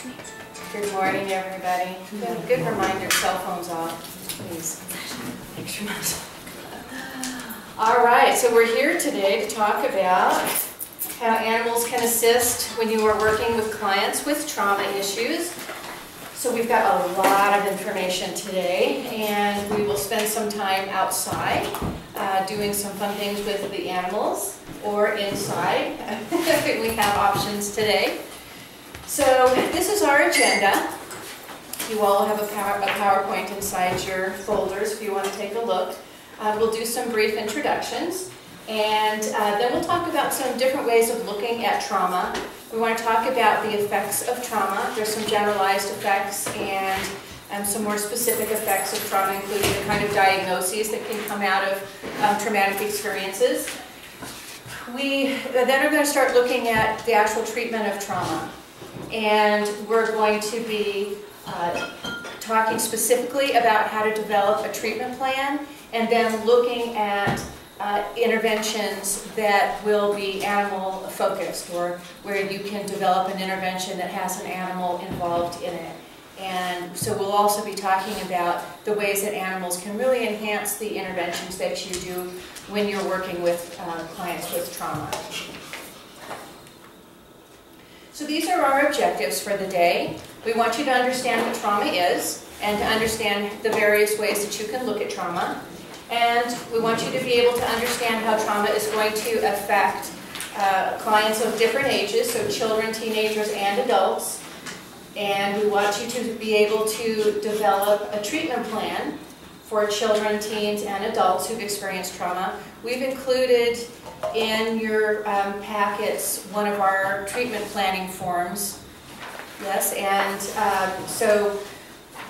Good morning, everybody. Good reminder, cell phones off, please. Thanks for much. All right, so we're here today to talk about how animals can assist when you are working with clients with trauma issues. So we've got a lot of information today, and we will spend some time outside doing some fun things with the animals, or inside. We have options today. So this is our agenda. You all have a PowerPoint inside your folders if you want to take a look. We'll do some brief introductions, and then we'll talk about some different ways of looking at trauma. We want to talk about the effects of trauma. There's some generalized effects and some more specific effects of trauma, including the kind of diagnoses that can come out of traumatic experiences. We then are going to start looking at the actual treatment of trauma. And we're going to be talking specifically about how to develop a treatment plan, and then looking at interventions that will be animal focused, or where you can develop an intervention that has an animal involved in it. And so we'll also be talking about the ways that animals can really enhance the interventions that you do when you're working with clients with trauma. So these are our objectives for the day. We want you to understand what trauma is, and to understand the various ways that you can look at trauma. And we want you to be able to understand how trauma is going to affect clients of different ages, so children, teenagers, and adults. And we want you to be able to develop a treatment plan for children, teens, and adults who've experienced trauma. We've included in your packets one of our treatment planning forms. Yes, and so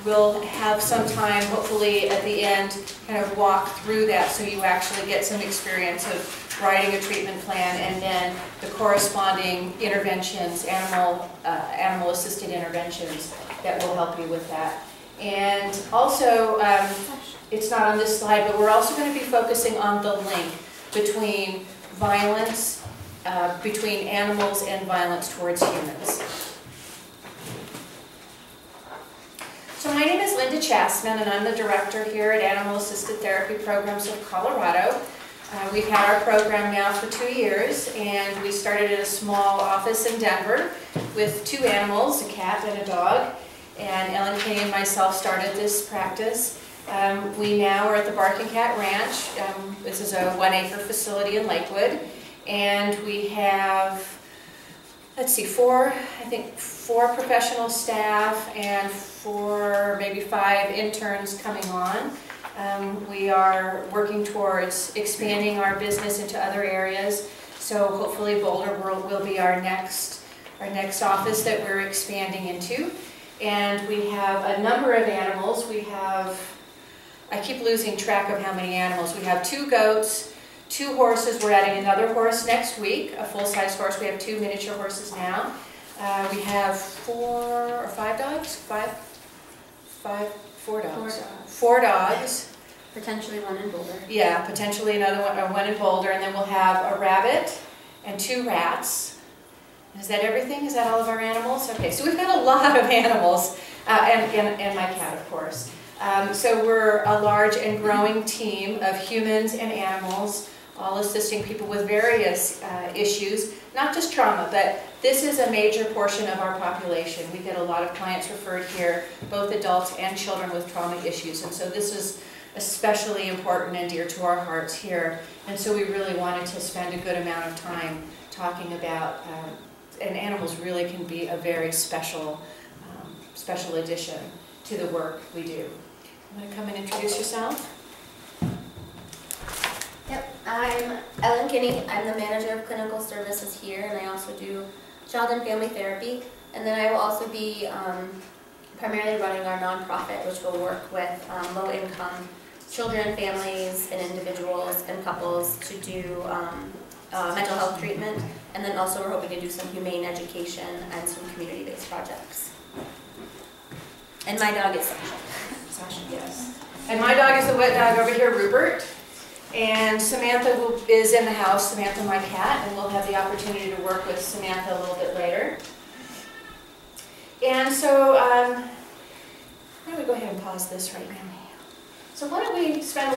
we'll have some time, hopefully at the end, kind of walk through that so you actually get some experience of writing a treatment plan, and then the corresponding interventions, animal-assisted interventions that will help you with that. And also, it's not on this slide, but we're also going to be focusing on the link between violence, between animals and violence towards humans. So my name is Linda Chastman, and I'm the director here at Animal Assisted Therapy Programs of Colorado. We've had our program now for 2 years, and we started in a small office in Denver with 2 animals, a cat and a dog. And Ellen Kay and myself started this practice. We now are at the Barking C.A.A.T ranch. This is a 1-acre facility in Lakewood, and we have, let's see, 4 professional staff and 4, maybe 5 interns coming on. We are working towards expanding our business into other areas, so hopefully Boulder will be our next office that we're expanding into. And we have a number of animals. We have, I keep losing track of how many animals. We have 2 goats, 2 horses. We're adding another horse next week, a full-size horse. We have 2 miniature horses now. We have 4 or 5 dogs? 4 dogs. 4 dogs. Potentially 1 in Boulder. Yeah, potentially another one in Boulder. And then we'll have a rabbit and 2 rats. Is that everything? Is that all of our animals? Okay, so we've got a lot of animals, and my cat, of course. So we're a large and growing team of humans and animals, all assisting people with various issues, not just trauma, but this is a major portion of our population. We get a lot of clients referred here, both adults and children with trauma issues, and so this is especially important and dear to our hearts here. And so we really wanted to spend a good amount of time talking about, and animals really can be a very special addition to the work we do. You want to come and introduce yourself? Yep, I'm Ellen Kinney. I'm the manager of clinical services here, and I also do child and family therapy. And then I will also be primarily running our nonprofit, which will work with low-income children, families, and individuals and couples to do mental health treatment. And then also we're hoping to do some humane education and some community-based projects. And my dog is Sasha. Sasha, yes. And my dog is the wet dog over here, Rupert. And Samantha is in the house, Samantha, my cat, and we'll have the opportunity to work with Samantha a little bit later. And so, why don't we go ahead and pause this right now? So why don't we spend